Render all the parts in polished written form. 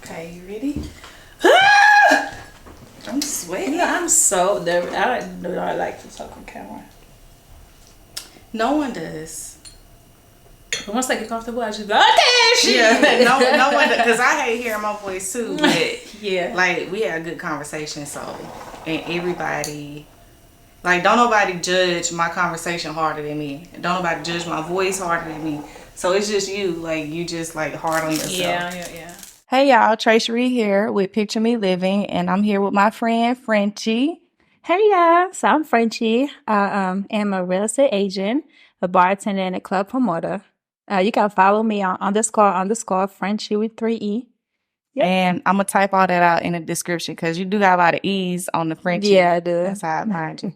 Okay, you ready? I'm sweating. I'm so nervous. I do not like to talk on camera. No one does. But once I get comfortable, I just be like, okay, shit. Yeah, no one does. Because I hate hearing my voice too. But yeah. like, we had a good conversation, so. And everybody, like, don't nobody judge my conversation harder than me. Don't nobody judge my voice harder than me. So it's just you. Like, you just, like, hard on yourself. Yeah. Hey y'all, Tracery here with Picture Me Living, and I'm here with my friend Frenchie. Hey y'all, so I'm Frenchie. I am a real estate agent, a bartender, and a club promoter. You can follow me on __ Frenchie with 3E. Yep. And I'm gonna type all that out in the description because you do got a lot of E's on the Frenchie. Yeah, I do. That's how I find you.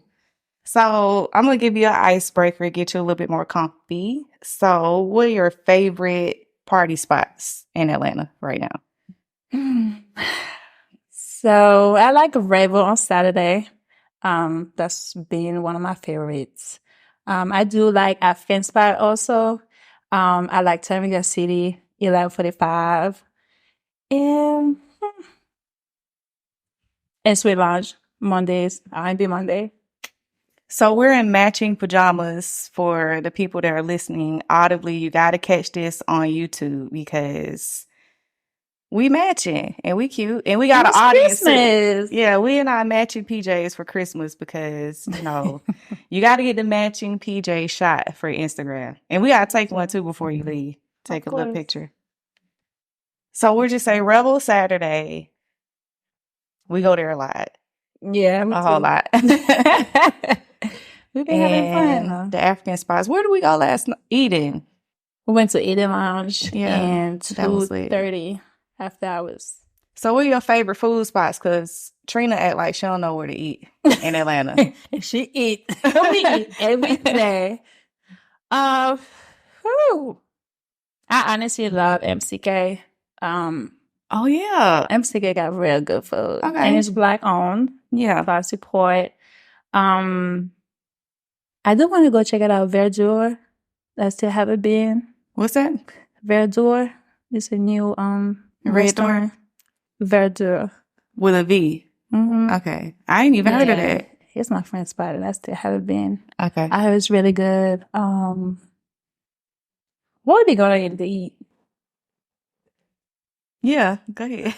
So I'm gonna give you an icebreaker, get you a little bit more comfy. So, what are your favorite party spots in Atlanta right now? So I like Revel on Saturday. That's been one of my favorites. I do like a Fin spot also. I like Terminal City, 1145. And Sweet Lounge, Mondays, R&B Monday. So we're in matching pajamas for the people that are listening audibly. You got to catch this on YouTube because we matching and we cute and we got an audience. Christmas. Yeah, we and I matching PJs for Christmas because, you know, you got to get the matching PJ shot for Instagram. And we got to take one too before you leave. Take a little picture. So we're just saying Rebel Saturday. We go there a lot. Yeah, a whole lot. We've been having fun. Huh? The African spots. Where did we go last night? Eden. We went to Eden Lounge. Yeah, and 2:30 after hours. So what are your favorite food spots? Because Trina act like she don't know where to eat in Atlanta. She eat. We eat every day. I honestly love MCK. Oh yeah, MCK got real good food. Okay, and it's Black owned. Yeah, so I support. I do want to go check it out. Verdure. I still haven't been. What's that? Verdure. It's a new restaurant. Verdure with a V. Mm-hmm. Okay, I ain't even heard of that. It's my friend's spot, and I still haven't been. Okay, I heard it's really good. What would be going to eat? Yeah, go ahead.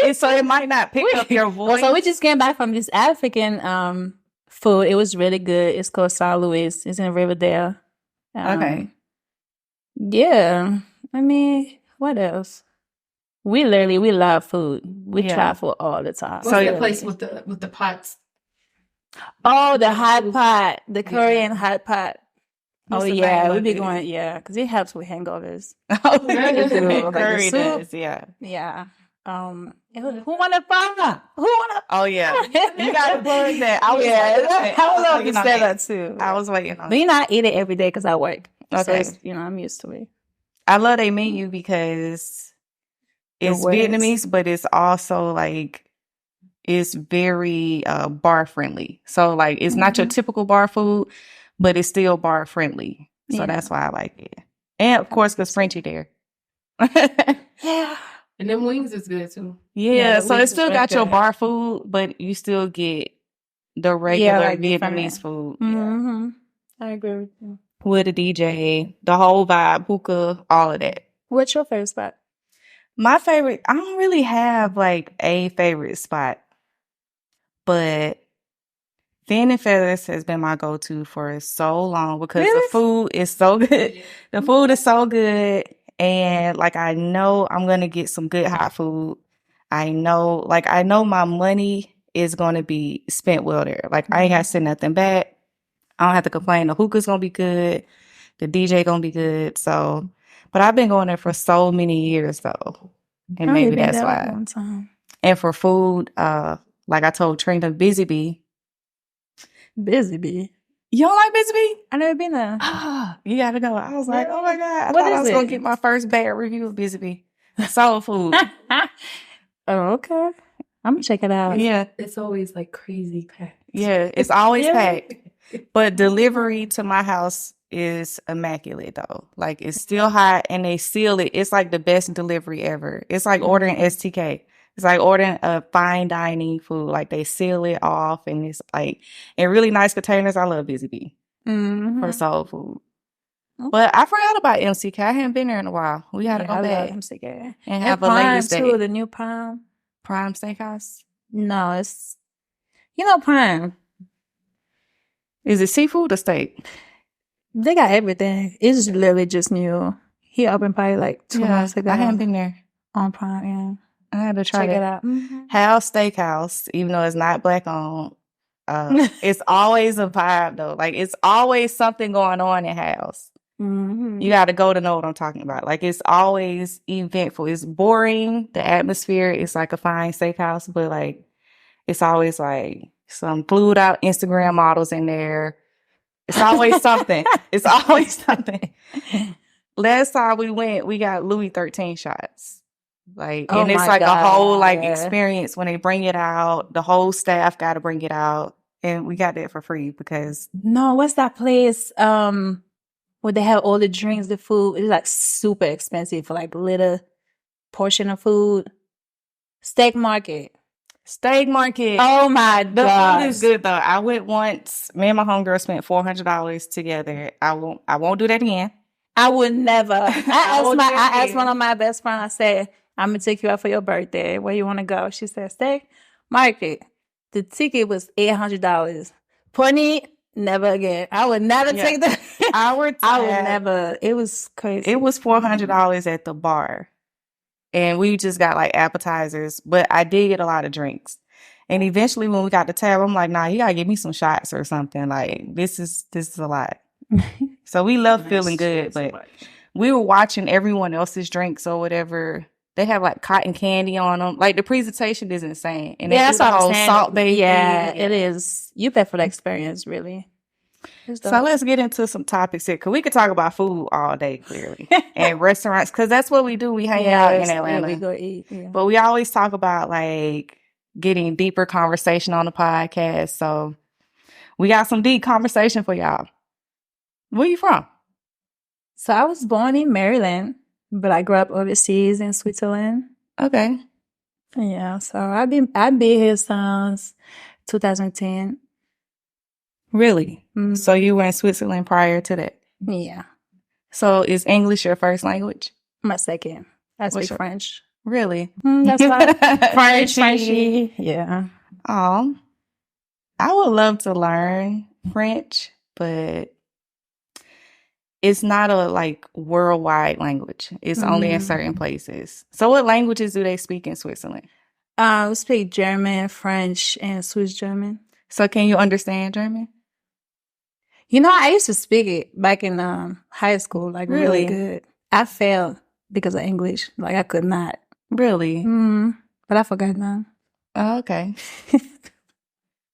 And so it might not pick up your voice. So we just came back from this African food. It was really good. It's called San Luis. It's in Riverdale. Okay. Yeah. I mean, what else? We love food. We travel all the time. What's the place with the pots? Oh, the hot pot. The Korean hot pot. Oh yeah, we be going because it helps with hangovers. Oh, curry does, yeah. Who wanna fire? Oh yeah, you gotta plug that. I was love to say that too. I was waiting on. But you know, I eat it every day because I work. Okay, so I'm used to it. I love their menu because it's Vietnamese, but it's also like it's very bar friendly. So like it's not your typical bar food. But it's still bar friendly. So that's why I like it. And of course, because Frenchie there. Yeah. And them wings is good too. Yeah, so it still got your bar food, but you still get the regular like Vietnamese food. Mm-hmm. I agree with you. With a DJ, the whole vibe, hookah, all of that. What's your favorite spot? My favorite, I don't really have like a favorite spot. But Fin and Feathers has been my go-to for so long because the food is so good. The food is so good. And like, I know I'm going to get some good hot food. I know my money is going to be spent well there. Like, I ain't got to send nothing back. I don't have to complain. The hookah's going to be good. The DJ going to be good. So, but I've been going there for so many years though. And Only maybe been that's there like why. one time. And for food, like I told Trina, Busy Bee. Busy bee. You don't like Busy Bee? I never been there. You gotta go. I was like, oh my God. I What thought I is was gonna it? get my first bad review of Busy Bee. Soul food. Oh, okay. I'm gonna check it out. Yeah. It's always like crazy packed. Yeah, it's always Yeah. packed. But delivery to my house is immaculate though. Like it's still hot and they seal it. It's like the best delivery ever. It's like ordering STK. It's like ordering a fine dining food. Like they seal it off and it's like in really nice containers. I love Busy Bee for soul food. But I forgot about MCK. I haven't been there in a while. We gotta go back MCK. and have a Prime ladies' too, day. the new Prime. Prime Steakhouse. No, it's Prime. Is it seafood or steak? They got everything. It's literally just new. He opened probably like 2 months ago. I haven't been there. On Prime, yeah. I had to try Check it it out. House Steakhouse, even though it's not black owned, it's always a vibe though. Like it's always something going on in House. You got to go to know what I'm talking about. Like it's always eventful. It's boring. The atmosphere is like a fine steakhouse, but like it's always like some flued out Instagram models in there. It's always something. It's always something. Last time we went, we got Louis 13 shots. Like, and it's like a whole like experience when they bring it out. The whole staff got to bring it out, and we got that for free because. No, what's that place? Where they have all the drinks, the food. It's like super expensive for like little portion of food. Steak Market. Oh my God. The food is God. good though. I went once. Me and my homegirl spent $400 together. I won't do that again. I would never. I asked one of my best friends, I said, I'm gonna take you out for your birthday. Where you wanna go? She said, Steak Market. The ticket was $800. Pony, never again. I would never take that. I would never. It was crazy. It was $400 at the bar. And we just got like appetizers, but I did get a lot of drinks. And eventually when we got the tab, I'm like, nah, you gotta give me some shots or something. Like this is a lot. So we love feeling good, but we were watching everyone else's drinks or whatever. They have like cotton candy on them. Like the presentation is insane. And that's the whole salt baby. Yeah, it is. You pay for the experience, really. So let's get into some topics here, because we could talk about food all day, clearly, and restaurants, because that's what we do. We hang out in Atlanta. We go eat. Yeah. But we always talk about like getting deeper conversation on the podcast. So we got some deep conversation for y'all. Where you from? So I was born in Maryland, but I grew up overseas in Switzerland. Okay. Yeah, so I've been here since 2010. Really? Mm-hmm. So you were in Switzerland prior to that? Yeah. So is English your first language? My second. I speak French. Really? That's fine. Frenchie. Yeah. Oh, I would love to learn French, but it's not a like worldwide language. It's only in certain places. So what languages do they speak in Switzerland? We speak German, French, and Swiss German. So can you understand German? You know, I used to speak it back in high school, like really good. I failed because of English. Like I could not. Really? But I forgot now. Oh, okay.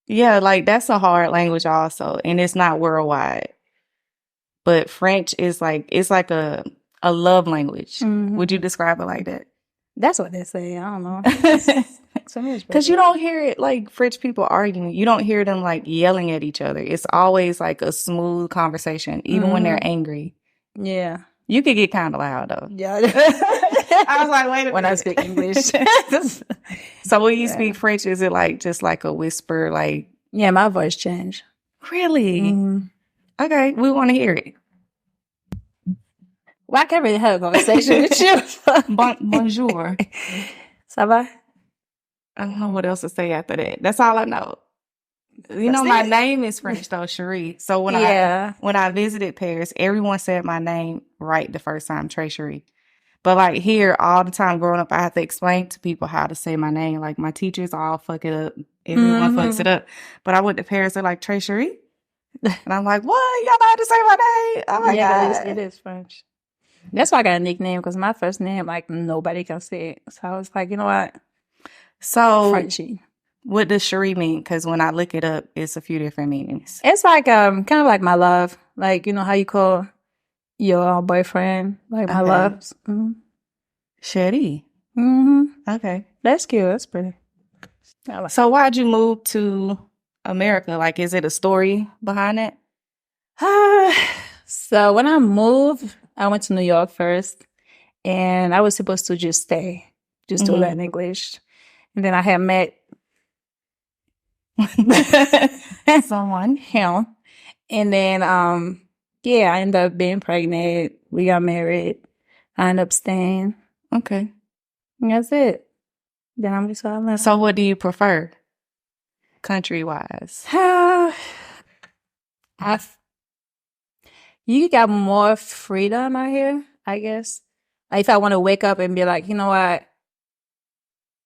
Yeah, like that's a hard language also, and it's not worldwide. But French is like, it's like a love language. Would you describe it like that? That's what they say. I don't know. Because you don't hear it like French people arguing. You don't hear them like yelling at each other. It's always like a smooth conversation, even when they're angry. Yeah. You could get kind of loud though. Yeah. I was like, wait a minute. When I speak English. So when you speak French, is it like just like a whisper? Like, yeah, my voice changed. Really? Okay, we want to hear it. Well, I can't really have a conversation with you. Bonjour. Ça va? I don't know what else to say after that. That's all I know. You know, my name is French though, Cherie. So when I visited Paris, everyone said my name right the first time, Trey Cherie. But like here, all the time growing up, I have to explain to people how to say my name. Like my teachers all fuck it up. Everyone fucks it up. But I went to Paris, they're like, Trey Cherie? And I'm like, what? Y'all know how to say my name? Oh my God. It is French. That's why I got a nickname, because my first name, like, nobody can say it. So I was like, you know what? So, Frenchie. what does Cherie mean? Because when I look it up, it's a few different meanings. It's like kind of like my love. Like, you know how you call your boyfriend like my love? Mm-hmm. Cherie. Mm-hmm. Okay. That's cute. That's pretty. So why'd you move to America? Like, is it a story behind it? So when I moved, I went to New York first, and I was supposed to just stay, just to learn English. And then I had met someone, him. And then, yeah, I ended up being pregnant. We got married. I ended up staying. Okay. And that's it. Then I'm just all So what do you prefer? Country-wise? You got more freedom out here, I guess. Like if I want to wake up and be like, you know what?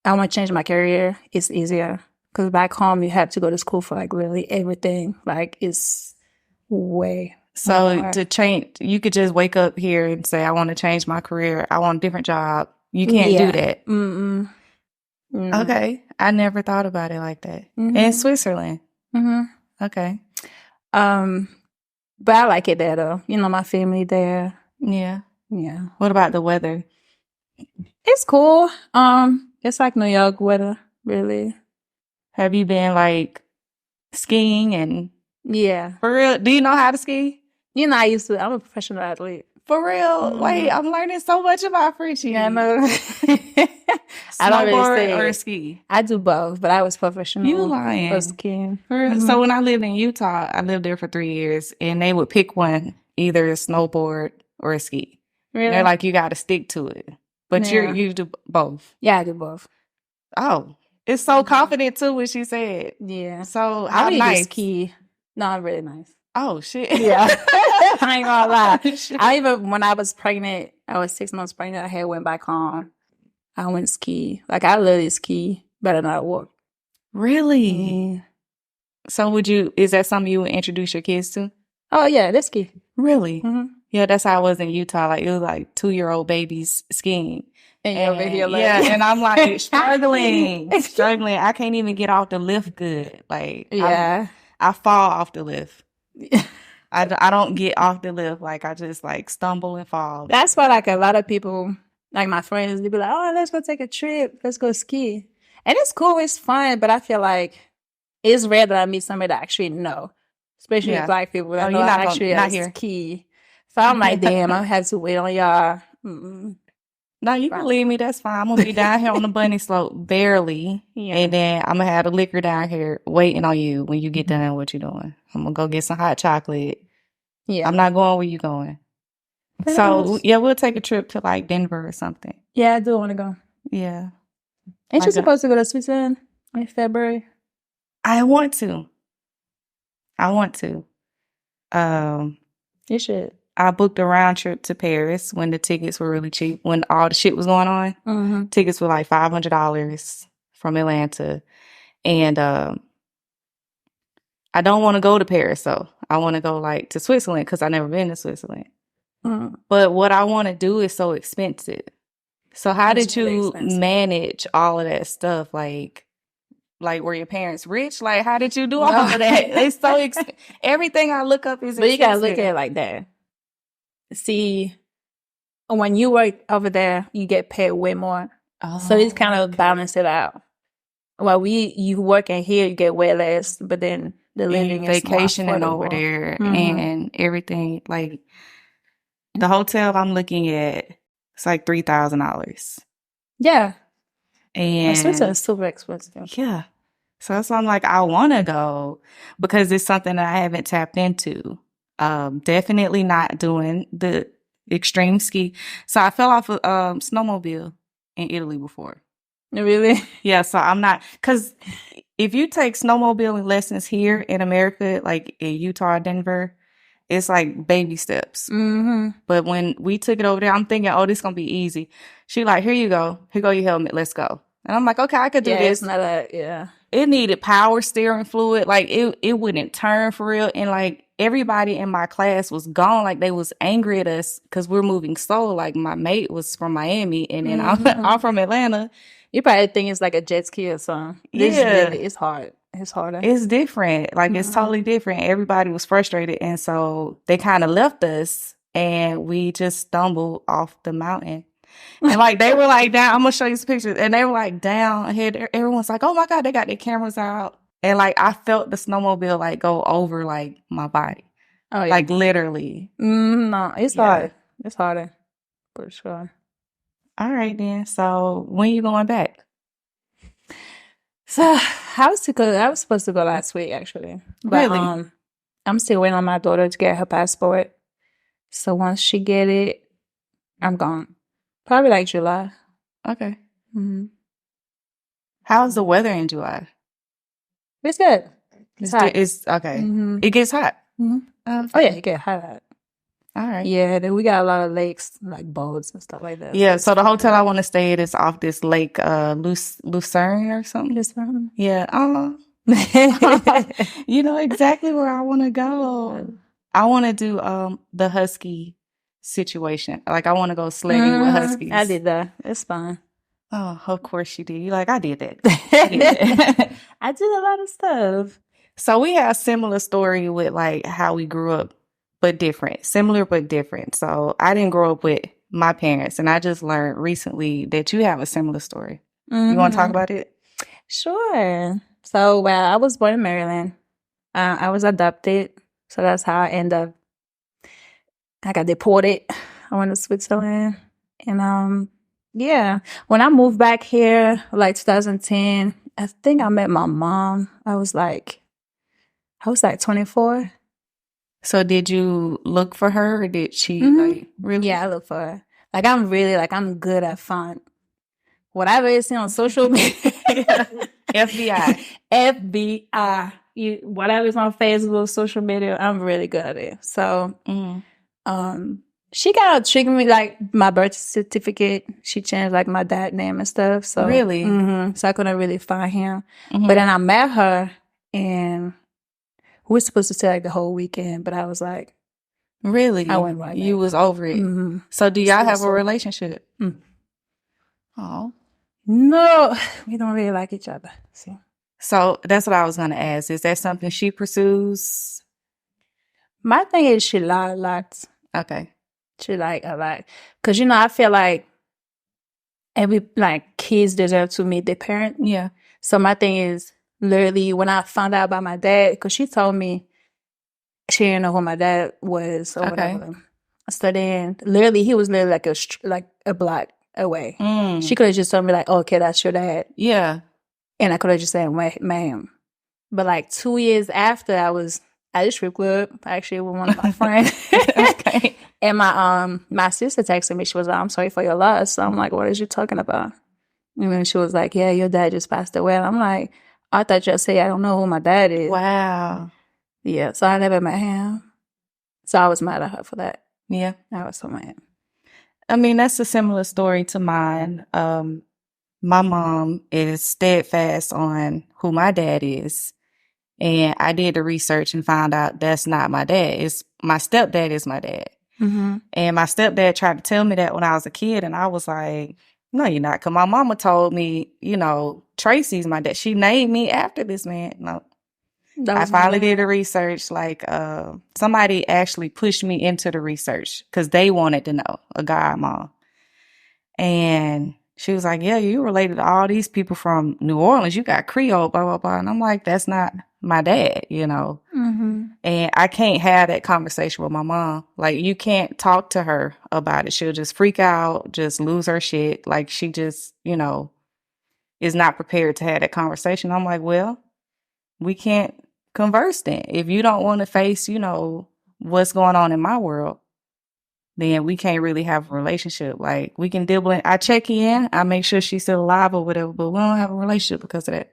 I want to change my career, it's easier. Because back home, you have to go to school for like really everything. Like it's way So more. to change, you could just wake up here and say, I want to change my career. I want a different job. You can't do that. Mm-mm. Mm. Okay. I never thought about it like that. Mm-hmm. In Switzerland. Mm-hmm. Okay. But I like it there though. You know, my family there. Yeah. Yeah. What about the weather? It's cool. It's like New York weather, really. Have you been like skiing and Yeah. for real? Do you know how to ski? You know, I'm a professional athlete. For real? Mm-hmm. Wait, I'm learning so much about Frenchie. Yeah, I know. I don't really say or ski. I do both, but I was professional. You lying? For skiing. Mm-hmm. So when I lived in Utah, I lived there for 3 years, and they would pick one, either a snowboard or a ski. Really? They're like, you got to stick to it, but you do both. Yeah, I do both. Oh, it's so confident too what she said. Yeah. So I really nice. Ski. No, I'm really nice. Oh shit. Yeah. I ain't gonna lie. When I was pregnant, I was 6 months pregnant, I had went back home. I went ski. Like I literally ski better than I walk. Really? Mm. So is that something you would introduce your kids to? Oh yeah, they ski. Really? Mm-hmm. Yeah, that's how I was in Utah. Like it was like 2-year-old babies skiing. And you're over here like, yeah, and I'm like struggling. I can't even get off the lift good. Like yeah. I fall off the lift. I don't get off the lift. Like I just like stumble and fall. That's why like a lot of people, like my friends, they be like, oh, let's go take a trip. Let's go ski. And it's cool. It's fun. But I feel like it's rare that I meet somebody that actually know. Especially Black people that know actually ski. So I'm like, damn, I have to wait on y'all. Mm-mm. No, you can leave me. That's fine. I'm going to be down here on the bunny slope, barely. Yeah. And then I'm going to have the liquor down here waiting on you when you get done what you're doing. I'm going to go get some hot chocolate. Yeah. I'm not going where you going. So, yeah, we'll take a trip to like Denver or something. Yeah, I do want to go. Yeah. Ain't you supposed to go to Switzerland in February? I want to. You should. I booked a round trip to Paris when the tickets were really cheap. When all the shit was going on, mm-hmm. Tickets were like $500 from Atlanta. And I don't want to go to Paris, though. I want to go like to Switzerland because I've never been to Switzerland. Mm-hmm. But what I want to do is so expensive. So how did you manage all of that stuff? Like were your parents rich? Like how did you do all of that? It's so expensive. Everything I look up is expensive. But you gotta look at it like that. See, when you work over there, you get paid way more. Oh, so it's kind of balance it out. While you work in here, you get way less, but then the living is vacationing over there and everything. Like the hotel I'm looking at, it's like $3,000. Yeah. And Switzerland is super expensive. Yeah. So that's why I'm like, I want to go because it's something that I haven't tapped into. Definitely not doing the extreme ski. So I fell off a snowmobile in Italy before. Really? Yeah. So I'm not, because if you take snowmobiling lessons here in America, like in Utah, Denver, it's like baby steps. Mm-hmm. But when we took it over there, I'm thinking, oh, this is going to be easy. She like, here you go. Here go your helmet. Let's go. And I'm like, okay, I could do this. It's not it needed power steering fluid. Like it wouldn't turn for real. And like, everybody in my class was gone. Like they was angry at us because we're moving slow. Like my mate was from Miami and then I'm from Atlanta. You probably think it's like a jet ski or something. It's hard. It's harder. It's different. Like it's totally different. Everybody was frustrated. And so they kind of left us and we just stumbled off the mountain. And like they were like down, I'm gonna show you some pictures. And they were like down ahead. Everyone's like, oh my God, they got their cameras out. And like I felt the snowmobile like go over like my body. Oh yeah. Like literally. No, it's hard. It's harder. For sure. All right then. So when you going back? So I was supposed to go last week actually. But really? I'm still waiting on my daughter to get her passport. So once she get it, I'm gone. Probably like July. Okay. Mm-hmm. How's the weather in July? It's good. It's hot. It's okay. Mm-hmm. It gets hot. Mm-hmm. Oh yeah, it gets hot. All right. Yeah, then we got a lot of lakes, like boats and stuff like that. Yeah, so the hotel I want to stay at is off this lake, Lucerne or something. Lucerne? Yeah. You know exactly where I want to go. I want to do the husky situation. Like I want to go sledding with huskies. I did that. It's fun. Oh, of course you did. You like, I did that. I did a lot of stuff. So we have a similar story with like how we grew up, but different. Similar, but different. So I didn't grow up with my parents, and I just learned recently that you have a similar story. Mm-hmm. You want to talk about it? Sure. So, well, I was born in Maryland. I was adopted. So that's how I ended up. I got deported. I went to Switzerland. And yeah, when I moved back here, like 2010, I think I met my mom. I was like 24. So did you look for her or did she like really? Yeah, I look for her. Like I'm good at finding whatever is on social media. FBI. Whatever's on Facebook, social media, I'm really good at it. So she kind of triggered me, like my birth certificate. She changed like my dad's name and stuff. So really, so I couldn't really find him. But then I met her, and we were supposed to stay like the whole weekend. But I was like, really, I went right. You was over it. Mm-hmm. So do y'all have a relationship? Oh no, we don't really like each other. So that's what I was gonna ask. Is that something she pursues? My thing is she lied a lot. Okay. She like a lot. Cause I feel like kids deserve to meet their parent. Yeah. So my thing is literally when I found out about my dad, cause she told me she didn't know who my dad was or whatever. So then literally he was literally like a block away. She could have just told me like, oh, okay, that's your dad. Yeah. And I could have just said, ma'am. But like 2 years after I was at a strip club, actually with one of my friends. Okay. And my sister texted me. She was like, I'm sorry for your loss. So I'm like, what is you talking about? And then she was like, yeah, your dad just passed away. And I'm like, I thought you'd say I don't know who my dad is. Wow. Yeah, so I never met him. So I was mad at her for that. Yeah. I was so mad. I mean, that's a similar story to mine. My mom is steadfast on who my dad is. And I did the research and found out that's not my dad. It's my stepdad is my dad. Mm-hmm. And my stepdad tried to tell me that when I was a kid. And I was like, no, you're not. Because my mama told me, Tracy's my dad. She named me after this man. No. I finally did the research. Like, somebody actually pushed me into the research because they wanted to know, a godmom. And she was like, yeah, you related to all these people from New Orleans. You got Creole, blah, blah, blah. And I'm like, that's not my dad, Mm-hmm. And I can't have that conversation with my mom. Like, you can't talk to her about it. She'll just freak out, just lose her shit. Like, she just, is not prepared to have that conversation. I'm like, well, we can't converse then. If you don't want to face, what's going on in my world, then we can't really have a relationship. Like, we can dibble in. I check in. I make sure she's still alive or whatever, but we don't have a relationship because of that.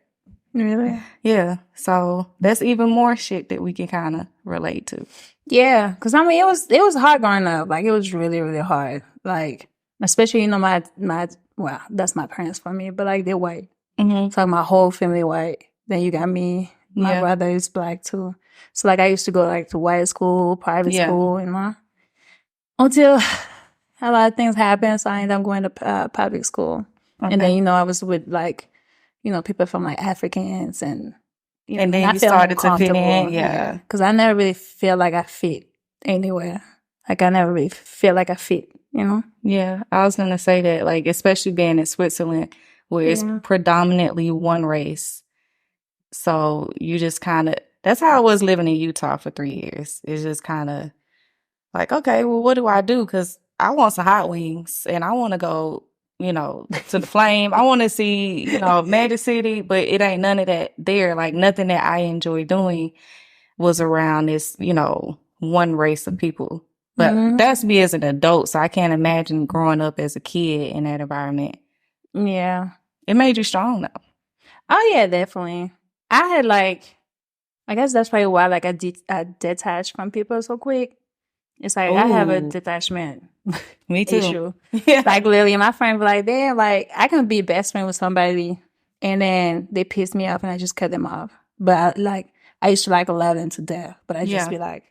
Really? Yeah. So that's even more shit that we can kind of relate to. Yeah. Because, it was hard growing up. Like, it was really, really hard. Like, especially, my well, that's my parents for me, but, they're white. Mm-hmm. So, my whole family white. Then you got me. My brother is black, too. So like I used to go like to white school, private Yeah. school, until a lot of things happened. So I ended up going to public school. Okay. And then, I was with like, people from like Africans and, And then I you felt started to fit uncomfortable. in. Yeah. Because I never really feel like I fit anywhere. Like I never really feel like I fit. Yeah. I was going to say that, like, especially being in Switzerland where it's predominantly one race. So you just kind of, that's how I was living in Utah for 3 years. It's just kind of like, okay, well, what do I do? Because I want some hot wings and I want to go, to the flame. I want to see, Magic City, but it ain't none of that there. Like nothing that I enjoy doing was around this, one race of people. But that's me as an adult. So I can't imagine growing up as a kid in that environment. Yeah. It made you strong though. Oh yeah, definitely. I had like, I guess that's probably why like I detached from people so quick. It's like I have a detachment Me too. issue. Yeah. Like literally, my friend be like, "Damn, like I can be best friend with somebody, and then they piss me off, and I just cut them off." But I used to like love them to death, but I just be like,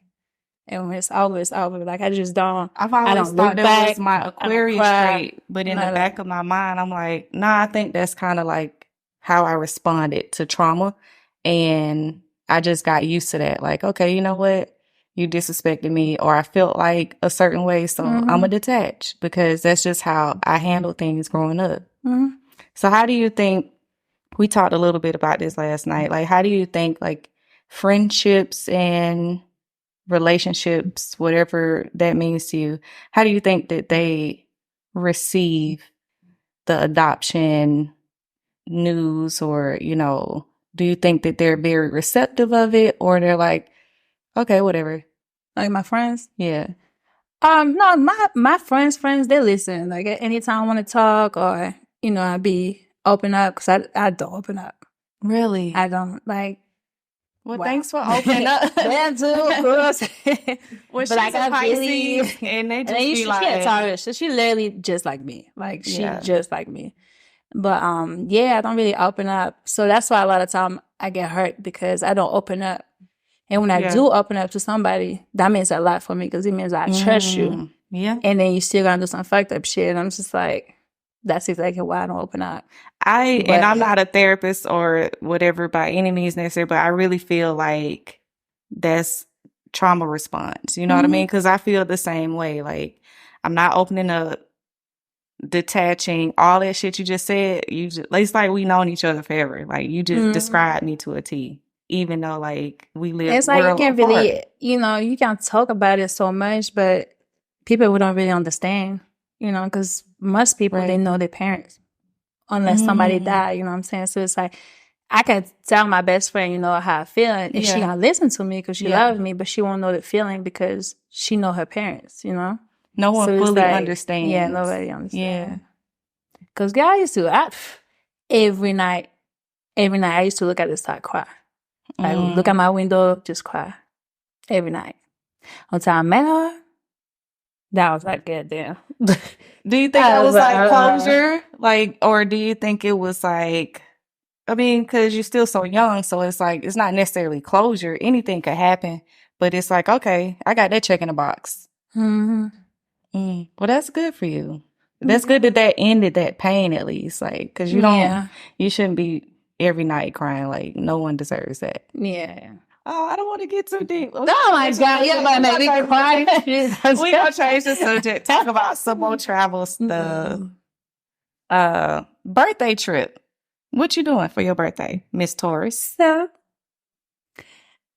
and when it's over, it's over. Like I just don't. I've always thought that was my Aquarius trait, but in the back of my mind, I'm like, nah, I think that's kind of like how I responded to trauma, and I just got used to that. Like, okay, you know what? You disrespected me, or I felt like a certain way, so I'm gonna detach because that's just how I handle things growing up. So how do you think, we talked a little bit about this last night, like how do you think like friendships and relationships, whatever that means to you, how do you think that they receive the adoption news, or, do you think that they're very receptive of it, or they're like, okay, whatever? Like my friends? Yeah. No, my friends, they listen. Like anytime I want to talk or, I be open up because I don't open up. Really? I don't like. Well, thanks for opening up. That too, of course. Well, but like I Pisces, and they just she a Taurus, so she literally just like me. Like she just like me. But I don't really open up. So that's why a lot of time I get hurt because I don't open up. And when I do open up to somebody, that means a lot for me because it means I trust you. Yeah. And then you still gonna do some fucked up shit. And I'm just like, that's exactly why I don't open up. And I'm not a therapist or whatever by any means necessary, but I really feel like that's trauma response. You know what I mean? Because I feel the same way. Like I'm not opening up, detaching, all that shit you just said. It's like we known each other forever. Like you just described me to a T. Even though like we live, it's like you can't really, you can't talk about it so much, but people don't really understand, because most people they know their parents, unless somebody died. You know what I'm saying? So it's like I can tell my best friend, how I feel, and she gonna listen to me because she loves me, but she won't know the feeling because she know her parents. No one fully understands. Yeah, nobody understands. Yeah, because I used to every night I used to look at this side cry. Like, look at my window, just cry. Every night. Until I met her, that was like, goddamn. Do you think that was like closure? Like, or do you think it was like, I mean, because you're still so young, so it's like, it's not necessarily closure. Anything could happen, but it's like, okay, I got that check in the box. Well, that's good for you. That's good that ended that pain at least. Like, because you shouldn't be every night crying. Like, no one deserves that. Yeah. Oh, I don't want to get too deep. Oh my God, you're about to make me cry. We gonna change the subject. Talk about some more travel stuff. Birthday trip. What you doing for your birthday, Miss Taurus? So,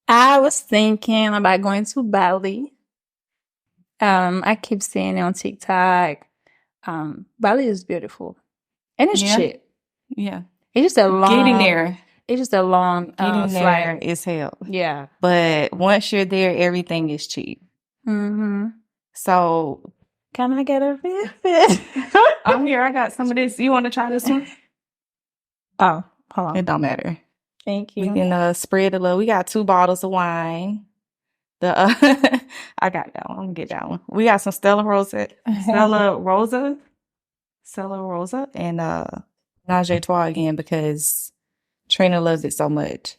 I was thinking about going to Bali. I keep seeing it on TikTok. Bali is beautiful, and it's cheap. Yeah, it's just a long getting there. It's just a long getting there flight. is hell. Yeah, but once you're there, everything is cheap. So, can I get a bit? I'm here. I got some of this. You want to try this one? Oh, hold on. It don't matter. Thank you. We can spread a little. We got 2 bottles of wine. I got that one. I'm gonna get that one. We got some Stella Rosa, and Nage Trois again because Trina loves it so much.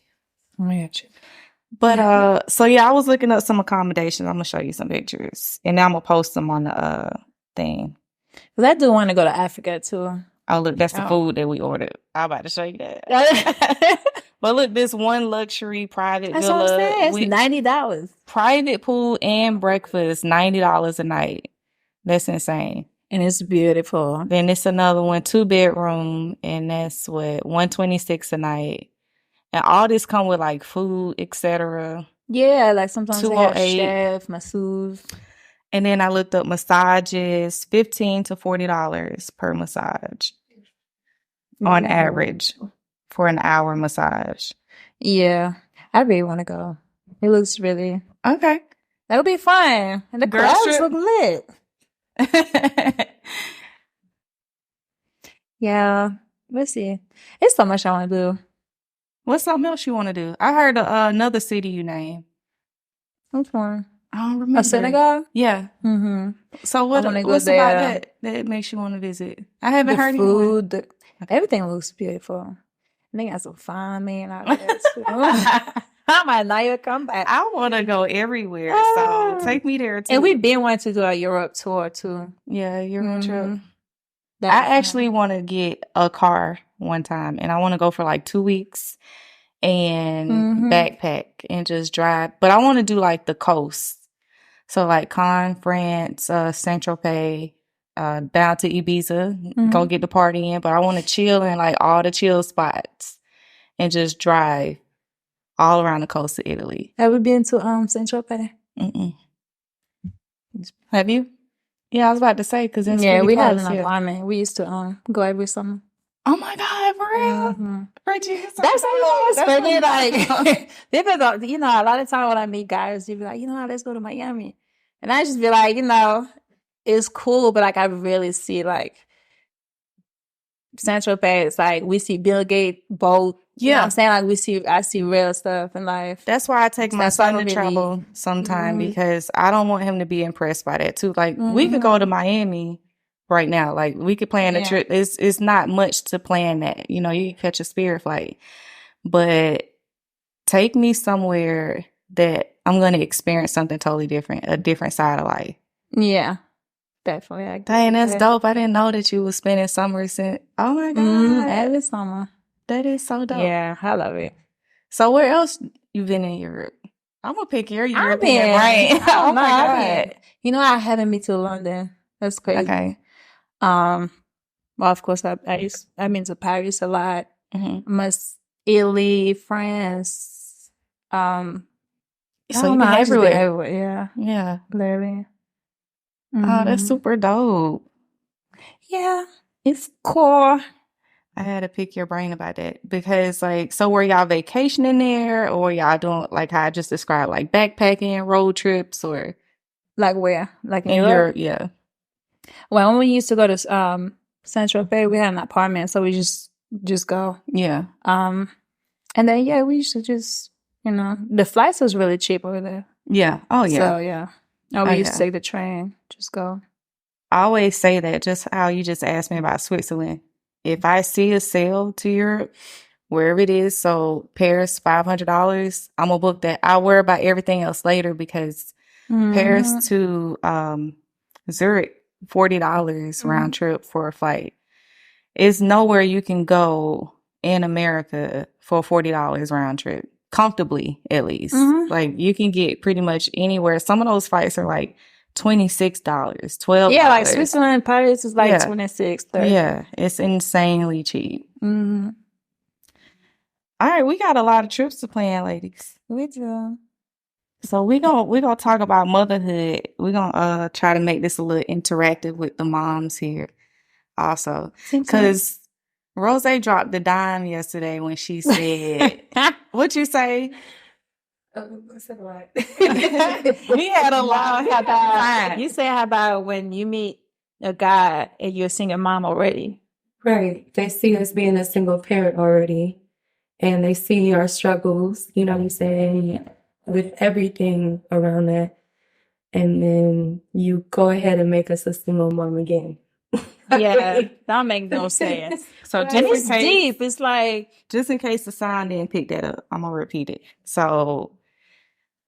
But so yeah, I was looking up some accommodations. I'm gonna show you some pictures, and then I'm gonna post them on the thing. Because I do want to go to Africa too. Oh look, that's the food that we ordered. I'm about to show you that. But look, this one luxury private That's villa what I'm saying. It's with $90. private pool and breakfast, $90 a night. That's insane. And it's beautiful. Then it's another one, 2-bedroom, and that's what, $126 a night. And all this come with like food, etc. Yeah, like sometimes they have 208. chef, masseuse. And then I looked up massages, $15 to $40 per massage on average for an hour massage. Yeah, I really want to go. It looks really Okay. That'll be fun. And the Girl crowds trip. look lit. Yeah, let's see. It's so much I want to do. What's something else you want to do? I heard another city you named. Which one? I don't remember. Senegal? Yeah. Mm-hmm. So what's about that makes you want to visit? I haven't heard food. Everything looks beautiful. They got some fine men out there too. I might not even come back. I want to go everywhere, so take me there too. And we've been wanting to do a Europe tour too. Yeah, Europe trip. I actually want to get a car one time, and I want to go for like 2 weeks and backpack and just drive. But I want to do like the coast. So like Cannes, France, Saint-Tropez, down to Ibiza, go get the party in. But I want to chill in like all the chill spots and just drive all around the coast of Italy. Have you been to Saint-Tropez? Have you? Yeah, I was about to say because we had an apartment. We used to go every summer. Oh my God, for real? Frenchie, that's funny. Like, they be like, a lot of time when I meet guys, they be like, let's go to Miami. And I just be like, it's cool, but like I really see like Saint-Tropez, it's like we see Bill Gates boat. You know what I'm saying? Like I see real stuff in life. That's why I take my son to travel sometime because I don't want him to be impressed by that too. Like we could go to Miami right now. Like we could plan a trip. It's not much to plan that. You can catch a Spirit flight. But take me somewhere that I'm going to experience something totally different, a different side of life. Yeah. Definitely. Dang, that's dope. I didn't know that you were spending summers in. Oh my God. Every summer. That is so dope. Yeah, I love it. So where else you been in Europe? I'm going to pick your European brain. Oh my God. I haven't been to London. That's crazy. Okay. Well, of course, I've been to Paris a lot. Italy, France. So you've been everywhere. Yeah. Literally. Oh, that's super dope. Yeah, it's cool. I had to pick your brain about that because, so were y'all vacationing there, or y'all doing like how I just described, like backpacking, road trips, or like where, like in Europe? Yeah. Well, when we used to go to Saint-Tropez, we had an apartment, so we just go. Yeah. And then we used to just the flights was really cheap over there. Yeah. Oh yeah. So yeah. We used to take the train, just go. I always say that, just how you just asked me about Switzerland. If I see a sale to Europe, wherever it is, so Paris, $500, I'm going to book that. I'll worry about everything else later because Paris to Zurich, $40 round trip for a flight. It's nowhere you can go in America for $40 round trip. Comfortably, at least. Like you can get pretty much anywhere. Some of those flights are like $26, $12. Yeah, like Switzerland, Paris is like $26, $30. Yeah, it's insanely cheap. All right, we got a lot of trips to plan, ladies. We do. So we gonna talk about motherhood. We're gonna try to make this a little interactive with the moms here, also, because Rose dropped the dime yesterday when she said, "What you say?" I said what? We had a long time. You say how about when you meet a guy and you're a single mom already? Right. They see us being a single parent already, and they see our struggles. You know what I'm saying, with everything around that, and then you go ahead and make us a single mom again. Yeah, that make no sense. So it's deep. It's like, just in case the sound didn't pick that up, I'm gonna repeat it. So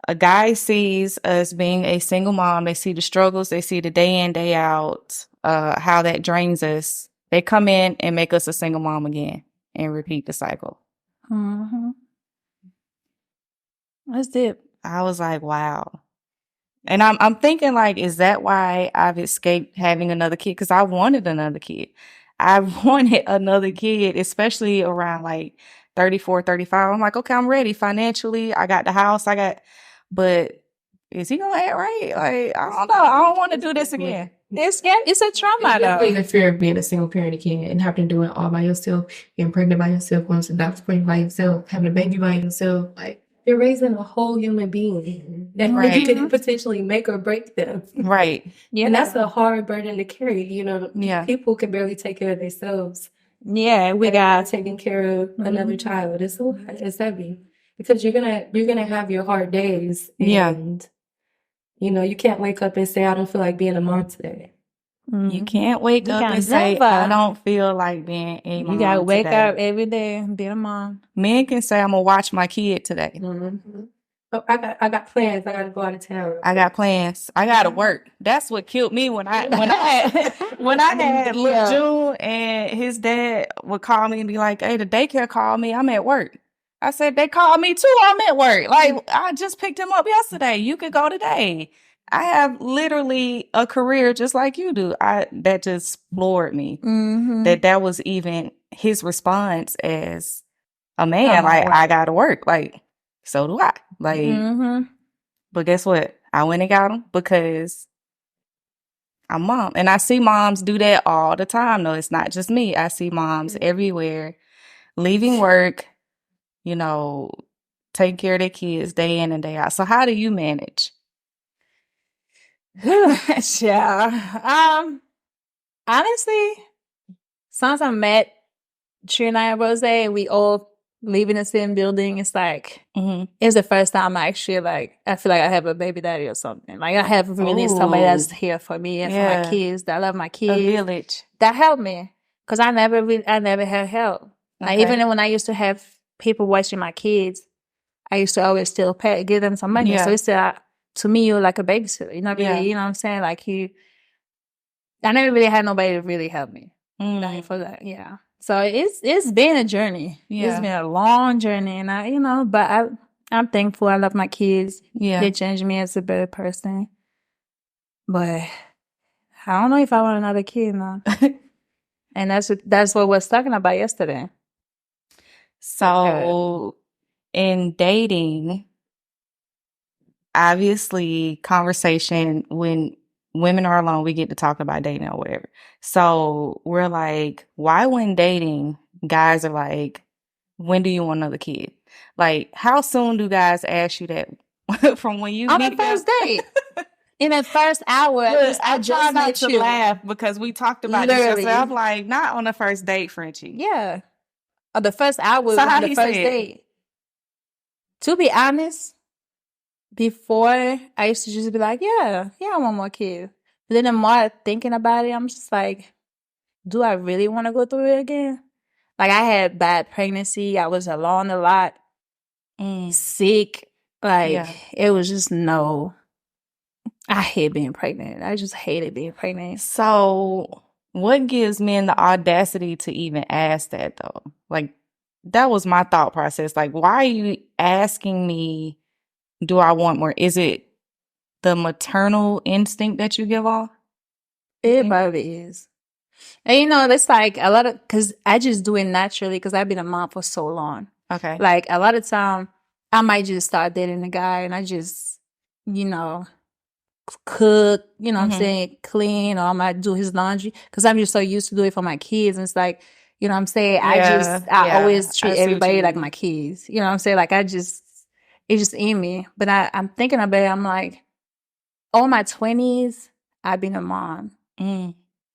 a guy sees us being a single mom, they see the struggles, they see the day in, day out, how that drains us. They come in and make us a single mom again and repeat the cycle. Mm-hmm. That's deep. I was like, wow. And I'm thinking like, is that why I've escaped having another kid? Because I wanted another kid. I wanted another kid, especially around like 34, 35. I'm like, okay, I'm ready financially. I got the house. But is he gonna act right? Like, I don't know. I don't want to do this again. It's a trauma, Definitely though. the fear of being a single parent again and having to do it all by yourself, getting pregnant by yourself, going to the doctor's appointment by yourself, having a baby by yourself. Like, you're raising a whole human being that Right. you could potentially make or break them. Right. Yeah. And that's a hard burden to carry. You know, Yeah. people can barely take care of themselves. Yeah, we And got taking care of another child. It's heavy because you're gonna have your hard days. Yeah. And you know, you can't wake up and say, I don't feel like being a mom today. You can't wake You up can't and say, never. I don't feel like being a mom You gotta wake today. up every day and be a mom. Men can say, I'm gonna watch my kid today. Mm-hmm. Oh, I got plans. I gotta go out of town. I got plans. I gotta work. That's what killed me when I had little June and his dad would call me and be like, hey, the daycare called me. I'm at work. I said, they called me too. I'm at work. Like, I just picked him up yesterday. You could go today. I have literally a career just like you do. That just floored me. Mm-hmm. That was even his response as a man. Oh, like, wow. I gotta work. Like, so do I. Like, Mm-hmm. but guess what? I went and got him because I'm mom. And I see moms do that all the time. No, it's not just me. I see moms everywhere leaving work, you know, taking care of their kids day in and day out. So how do you manage? Yeah. Honestly, since I met Trina and Rose, we all live in the same building. It's like, it's the first time I actually I feel like I have a baby daddy or something. Like I have really somebody that's here for me and for my kids, that love my kids. A village. That helped me. Cause I never had help. Like even when I used to have people watching my kids, I used to always still give them some money. So it's to me, you're like a babysitter. You're not really, you know what I'm saying? Like I never really had nobody to really help me. Like for that, yeah. So it's been a journey. Yeah. It's been a long journey, and but I'm thankful. I love my kids. Yeah. They changed me as a better person. But I don't know if I want another kid now. And that's what we was talking about yesterday. So in dating, obviously conversation when women are alone, we get to talk about dating or whatever. So we're like, why when dating, guys are like, when do you want another kid? Like, how soon do guys ask you that from when you on the first date? In the first hour, I try not to laugh because we talked about this yesterday. I'm like, not on the first date, Frenchie. Yeah. Or the first hour so on the first date. To be honest, before I used to just be like, yeah, I want more kids. But then the more I'm thinking about it, I'm just like, do I really want to go through it again? Like I had bad pregnancy. I was alone a lot. Sick. Like it was just no. I hate being pregnant. I just hated being pregnant. So what gives men the audacity to even ask that though? Like that was my thought process. Like, why are you asking me, do I want more? Is it the maternal instinct that you give off? It probably is. And it's like a lot of, because I just do it naturally because I've been a mom for so long. Okay. Like a lot of time, I might just start dating a guy and I just, cook, what I'm saying, clean, or I might do his laundry because I'm just so used to do it for my kids. And it's like, what I'm saying, I always treat everybody like my kids. You know what I'm saying? Like it's just in me. But I'm thinking about it, I'm like, all my 20s, I've been a mom.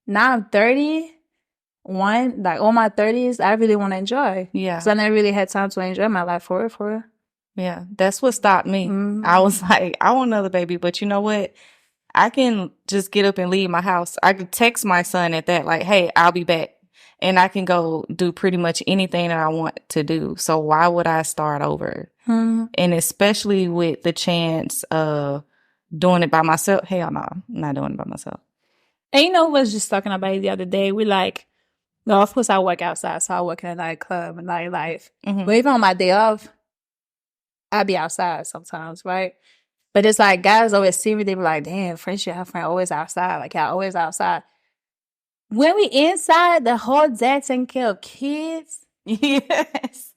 Now I'm 31, like all my 30s, I really want to enjoy. Yeah. Because I never really had time to enjoy my life for real. Yeah, that's what stopped me. I was like, I want another baby, but you know what? I can just get up and leave my house. I could text my son at that, like, hey, I'll be back. and I can go do pretty much anything that I want to do. So why would I start over? And especially with the chance of doing it by myself. Hell no, I'm not doing it by myself. And you know, we was just talking about it the other day. We like, no, of course I work outside, so I work in a nightclub and nightlife. But even on my day off, I be outside sometimes, right? But it's like guys always see me, they be like, damn, Frenchie, her friend always outside. Like, y'all always outside. When we inside, the whole day taking care of kids. Yes.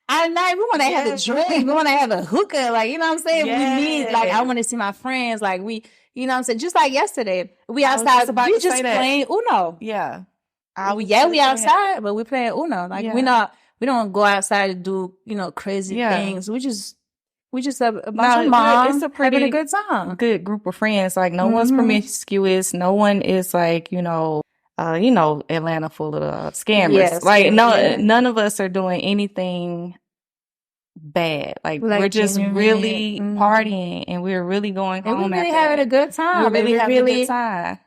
At night, we want to have a drink. We want to have a hookah. Like, you know what I'm saying? Yes. We meet, like, I want to see my friends. Like, we, you know what I'm saying? Just like yesterday, we outside. We just playing Uno. Yeah. We outside, but we playing Uno. Like, we don't go outside to do, you know, crazy things. We just have a bunch of moms. It's a pretty having a good time. Good group of friends. Like, no one's promiscuous. No one is like, Atlanta full of scammers. Yes, like, none of us are doing anything bad. Like we're just really partying, and we're really going home. We're really having a good time. We're really having a good time.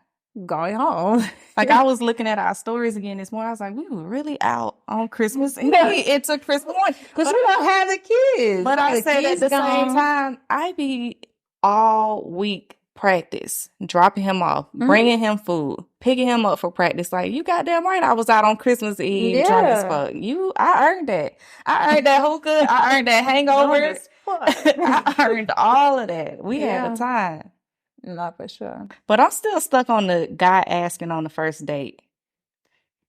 Going home. Like, I was looking at our stories again this morning. I was like, we were really out on Christmas. And it's a Christmas morning. Because we don't have the kids. But I said at the same time, I be all week practice, dropping him off, bringing him food, picking him up for practice. Like, you goddamn right, I was out on Christmas Eve drunk as fuck. I earned that. I earned that hookah. I earned that hangovers. I earned all of that. We had a time. Not for sure. But I'm still stuck on the guy asking on the first date.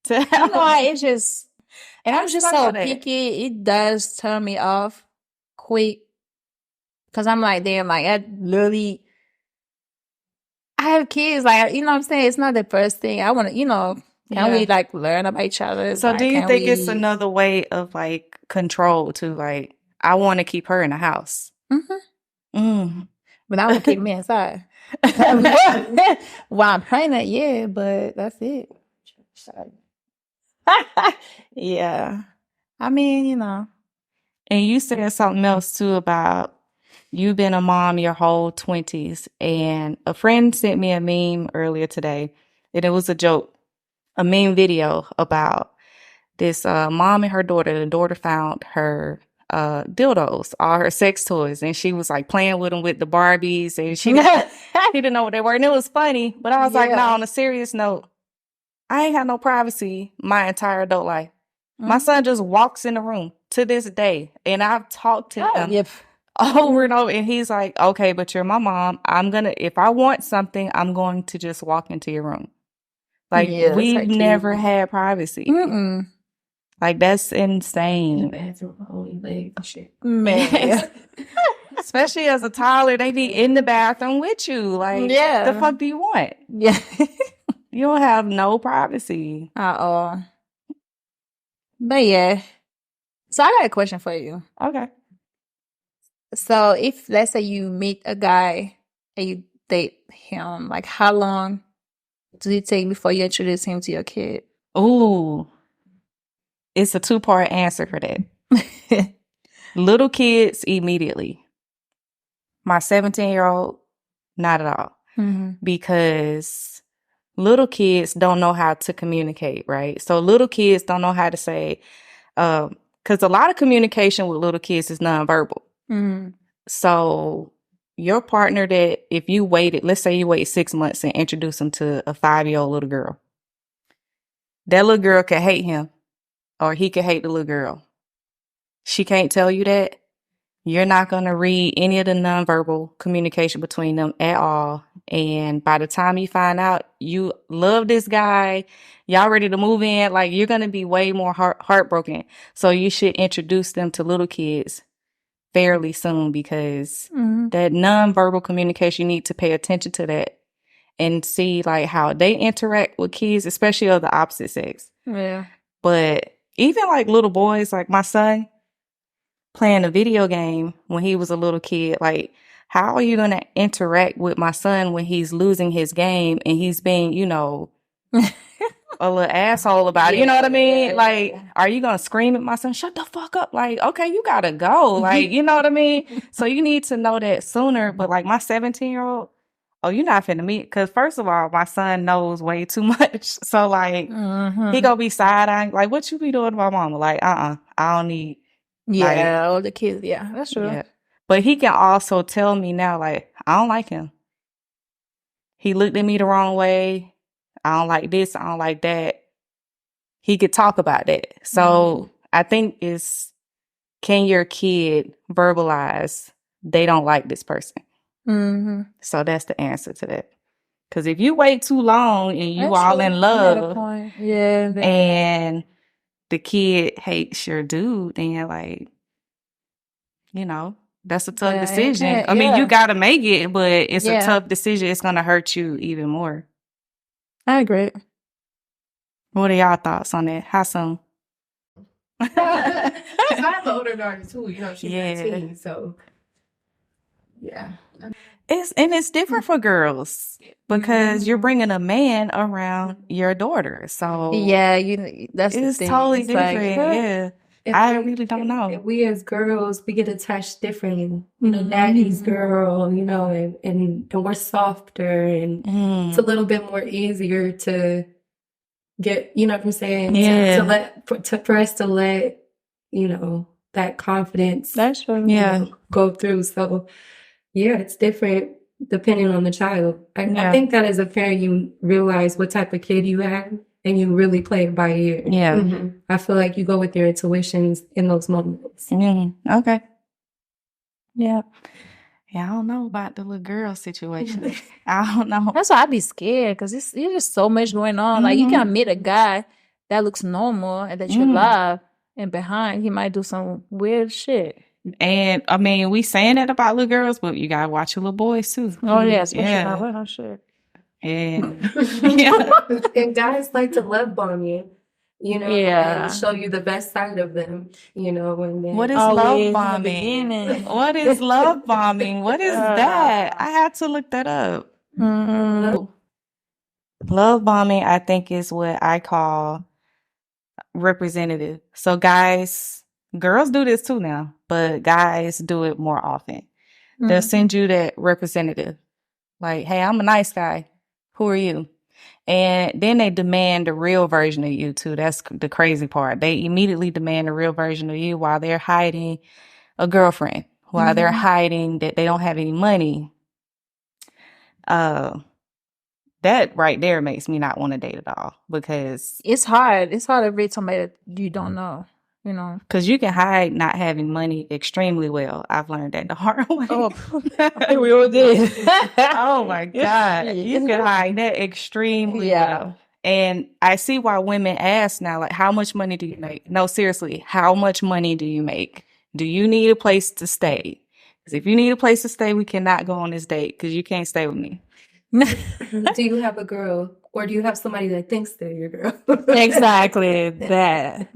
It's just, and I'm just so picky. It does turn me off quick. Because I'm like, damn, like, I have kids. Like, you know what I'm saying? It's not the first thing. I want to, can we, like, learn about each other? So like, do you think it's another way of, like, control to, like, I want to keep her in the house? But I want to keep me inside. While I'm pregnant, but that's it. Yeah. I mean, And you said something else too about you've been a mom your whole 20s. And a friend sent me a meme earlier today, and it was a meme video about this mom and her daughter. The daughter found her dildos, all her sex toys, and she was like playing with them with the Barbies, and she didn't know what they were, and it was funny. But I was like, no, on a serious note, I ain't had no privacy my entire adult life. My son just walks in the room to this day, and I've talked to him over and over, and he's like, okay, but you're my mom. If I want something, I'm going to just walk into your room. Like, we've never had privacy. Like, that's insane. Man. Especially as a toddler, they be in the bathroom with you. Like, the fuck do you want? Yeah. You don't have no privacy. But yeah. So I got a question for you. Okay. So if, let's say, you meet a guy and you date him, like, how long does it take before you introduce him to your kid? Ooh. It's a 2-part answer for that. Little kids, immediately. My 17-year-old, not at all. Because little kids don't know how to communicate, right? So little kids don't know how to say, because a lot of communication with little kids is nonverbal. So your partner that, if you waited, let's say you wait 6 months and introduce him to a 5-year-old little girl, that little girl could hate him. Or he could hate the little girl. She can't tell you that. You're not going to read any of the nonverbal communication between them at all. And by the time you find out you love this guy, y'all ready to move in, like, you're going to be way more heartbroken. So you should introduce them to little kids fairly soon, because that nonverbal communication, you need to pay attention to that and see, like, how they interact with kids, especially of the opposite sex. Yeah. But even like little boys, like my son playing a video game when he was a little kid, like, how are you going to interact with my son when he's losing his game and he's being, a little asshole about it? You know what I mean? Like, are you going to scream at my son, shut the fuck up? Like, okay, you got to go. Like, you know what I mean? So you need to know that sooner. But like my 17-year-old, oh, you're not finna meet. Because first of all, my son knows way too much. So, like, he gonna be side-eyeing. Like, what you be doing to my mama? Like, I don't need, like, Yeah, all the kids. Yeah, that's true. yeah. But he can also tell me now, like, I don't like him. He looked at me the wrong way. I don't like this. I don't like that. He could talk about that. So I think can your kid verbalize they don't like this person? So that's the answer to that. Because if you wait too long and you That's all true. in You got a love point. Yeah. and the kid hates your dude, then like, you know, that's a tough Yeah, it decision. can't- I mean, you yeah. gotta make it, but it's a Yeah. tough decision. It's gonna hurt you even more. I agree. What are y'all thoughts on that? How soon? I have an older daughter too. You know, she's Yeah. 19, so yeah. It's different for girls because you're bringing a man around your daughter. So Yeah, that's the it's thing. totally It's like, different. Yeah. I really don't know. We as girls, we get attached differently. You know, daddy's girl, you know, and we're softer and it's a little bit more easier to get, you know what I'm saying? Yeah. For us to let, you know, that confidence That's true. Yeah. go through. So yeah, it's different depending on the child. I Yeah. think that as a parent, you realize what type of kid you have and you really play it by ear. Yeah. I feel like you go with your intuitions in those moments. Okay. Yeah. Yeah, I don't know about the little girl situation. I don't know. That's why I be scared because it's just so much going on. Like you can meet a guy that looks normal and that you love, and behind he might do some weird shit. And I mean, we saying that about little girls, but you gotta watch your little boys too. Oh yeah, especially Yeah. not with her shit. And And guys like to love bomb you, you know, and show you the best side of them, you know. And then what is Always love in the bombing? beginning. What is love bombing? What is that? I had to look that up. Love bombing, I think, is what I call representative. So girls do this too now, but guys do it more often. They'll send you that representative. Like, hey, I'm a nice guy. Who are you? And then they demand the real version of you too. That's the crazy part. They immediately demand the real version of you while they're hiding a girlfriend, while they're hiding that they don't have any money. That right there makes me not want to date at all because It's hard. It's hard to read somebody that you don't know. You know, because you can hide not having money extremely well. I've learned that the hard way. oh, we all did. Oh my God. You can hide that extremely well. And I see why women ask now, like, how much money do you make? No, seriously, how much money do you make? Do you need a place to stay? Because if you need a place to stay, we cannot go on this date because you can't stay with me. do you have a girl or do you have somebody that thinks they're your girl? Exactly that.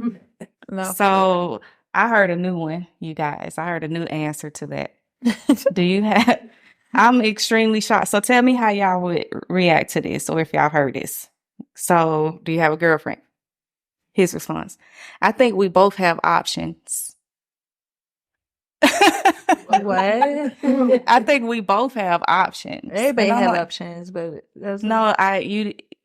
No. So I heard a new one, you guys. I heard a new answer to that. Do you have? I'm extremely shocked. So tell me how y'all would react to this or if y'all heard this. So do you have a girlfriend? His response. I think we both have options. What? I think we both have options. Everybody And I'm have like, options, but that's no,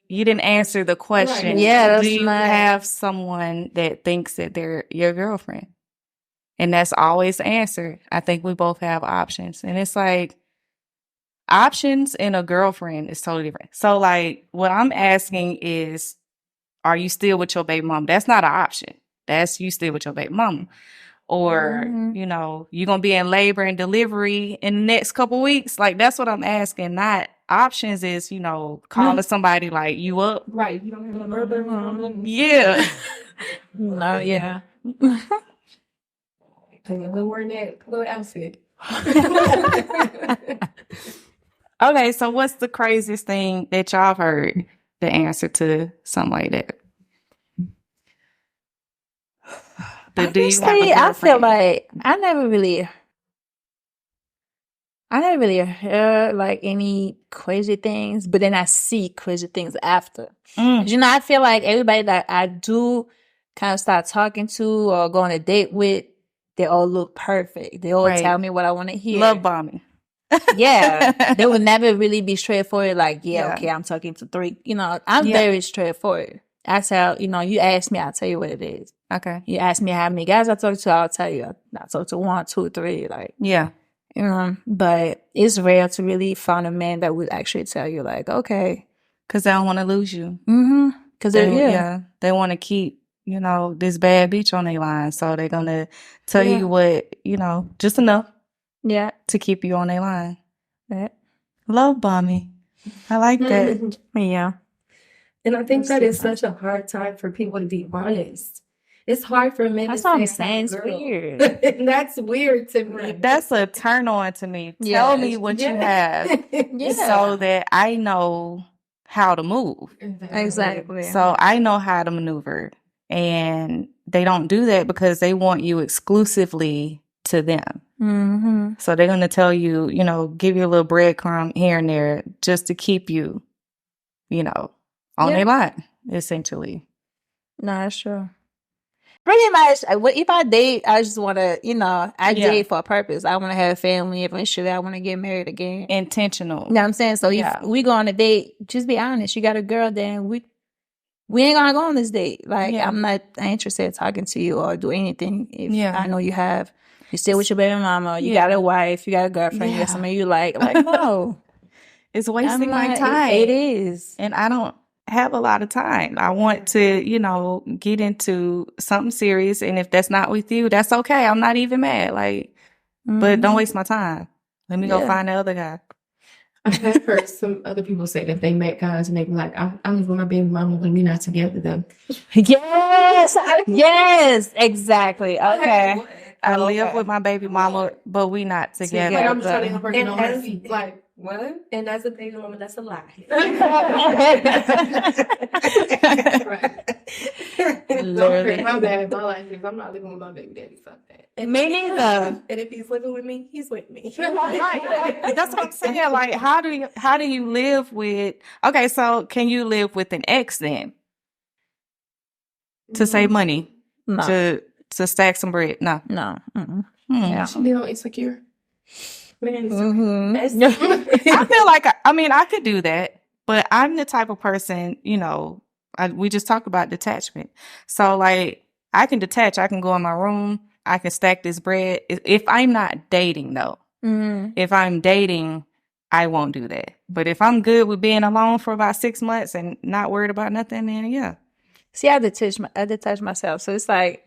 you didn't answer the question. Right. Yeah, that's do you not- have someone that thinks that they're your girlfriend? And that's always the answer. I think we both have options. And it's like options and a girlfriend is totally different. So like what I'm asking is, are you still with your baby mom? That's not an option. That's you still with your baby mama. Or, you know, you're going to be in labor and delivery in the next couple weeks. Like, that's what I'm asking. Not options is, you know, calling somebody like you up. Right. You don't have a brother. Yeah. no, yeah. We're wearing that little outfit. Okay, so what's the craziest thing that y'all have heard the answer to something like that? Honestly, I feel like I never really heard like any crazy things, but then I see crazy things after. You know, I feel like everybody that I do kind of start talking to or go on a date with, they all look perfect. They all tell me what I want to hear. Love bombing. Yeah, they would never really be straightforward. Like, Yeah. okay, I'm talking to 3. I'm Yeah. very straightforward. I tell, you ask me, I'll tell you what it is. Okay. You ask me how many guys I talk to, I'll tell you. I talk to 1, 2, 3. Like, Yeah. But it's rare to really find a man that would actually tell you, like, okay, Because they don't want to lose you. Because They want to keep, this bad bitch on their line. So they're going to tell you what, just enough yeah, to keep you on their line. yeah, Love bombing. I like that. yeah. And I think that is such a hard time for people to be honest. It's hard for men That's to what I'm say, saying. It's girl. weird. And that's weird to me. That's a turn on to me. Yeah. Tell me what you have Yeah. so that I know how to move. Exactly. So I know how to maneuver. And they don't do that because they want you exclusively to them. Mm-hmm. So they're going to tell you, give you a little breadcrumb here and there just to keep you, on their line, essentially. No, that's true. Pretty much, if I date, I just want to, date for a purpose. I want to have a family. Eventually, I want to get married again. Intentional. You know what I'm saying? So if we go on a date, just be honest. You got a girl, then we ain't gonna go on this date. Like, I'm not interested in talking to you or do anything if I know you stay with your baby mama, you got a wife, you got a girlfriend, you got somebody you like no. It's wasting my time. It is. And I don't have a lot of time. I want to, get into something serious. And if that's not with you, that's okay. I'm not even mad. But don't waste my time. Let me go find the other guy. I have heard some other people say that they met guys and they be like, I live with my baby mama when we're not together though. Yes, exactly. Okay. I live with my baby mama, but we not together. Like, I'm trying to help her get on her feet. Like, what? And as a baby mama, that's a lie. Literally. My bad. My life is I'm not living with my baby daddy. Fuck that. And me neither. And if he's living with me, he's with me. That's what I'm saying. Like, how do you live with? Okay, so can you live with an ex then? To save money, No. to stack some bread? No. Yeah. She be on Insecure. Man, I feel like I could do that, but I'm the type of person, we just talked about detachment. So like, I can detach. I can go in my room. I can stack this bread. If I'm not dating though, if I'm dating, I won't do that. But if I'm good with being alone for about 6 months and not worried about nothing, then yeah. See, I detach myself. So it's like,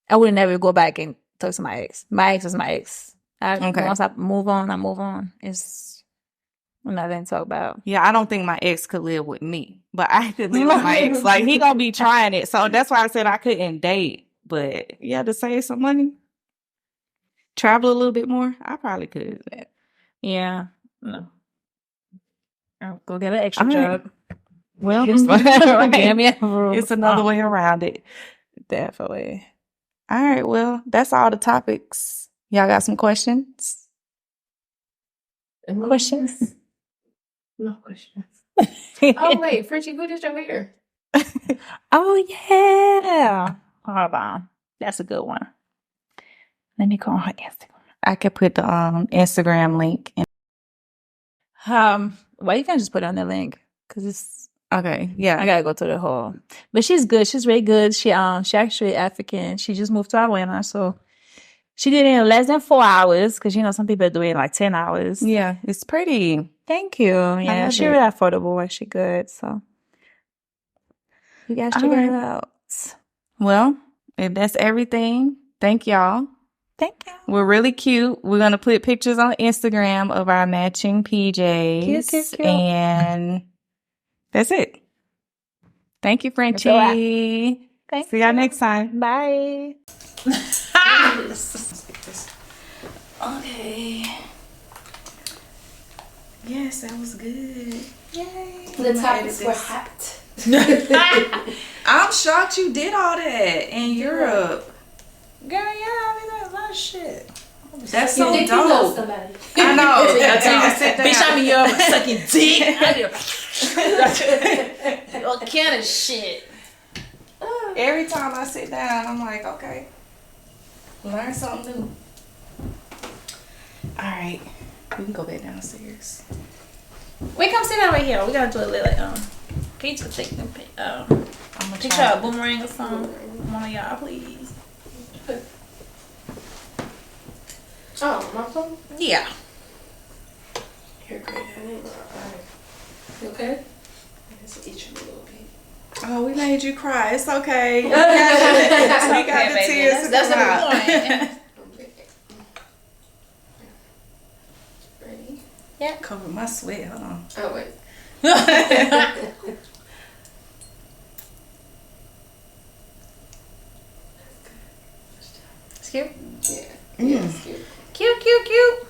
I would never go back and talk to my ex. My ex is my ex. Once I move on, I move on. It's nothing to talk about. Yeah, I don't think my ex could live with me, but I could live with my ex. Like, he gonna be trying it. So that's why I said I couldn't date. But yeah, to save some money, travel a little bit more, I probably could. Yeah. No. I'll go get an extra job. Well, right. It's another way around it. Definitely. All right. Well, that's all the topics. Y'all got some questions? Questions? No questions. Oh, wait. Frenchie, who did your hair? Oh, yeah. Hold on. That's a good one. Let me go on her Instagram. I could put the Instagram link in. Well, you can just put on the link because it's okay. Yeah, I gotta go to the hall. But she's good. She's really good. She actually African. She just moved to Atlanta, so she did it in less than 4 hours. Because some people do it in like 10 hours. Yeah, it's pretty. Thank you. Yeah, she really affordable and she good. So you guys check it out. Well, if that's everything, thank y'all. Thank you. We're really cute. We're going to put pictures on Instagram of our matching PJs. Cute. And that's it. Thank you, Frenchie. See y'all next time. Bye. Okay. Yes, that was good. Yay. The topics were hot. I'm shocked you did all that in Europe. Girl, yeah, I mean, that's a lot of shit. That's so dope. I know. Bitch, I'm in Europe sucking dick. All kind of shit. Every time I sit down, I'm like, okay, learn something new. All right. We can go back downstairs. We come sit over here. We gotta do a little can you just take them I'm gonna picture try. a boomerang or something? One of y'all, please. Oh, my phone? Yeah. You're great. I didn't know. Alright. You okay? Let's eat you a little bit. Oh, we made you cry. It's okay. We got the baby. tears. That's come out. the point. Ready? Yeah. Cover my sweat. Hold on. Oh, wait. It's cute. Yeah. Yeah, it's cute. Cute, cute, cute.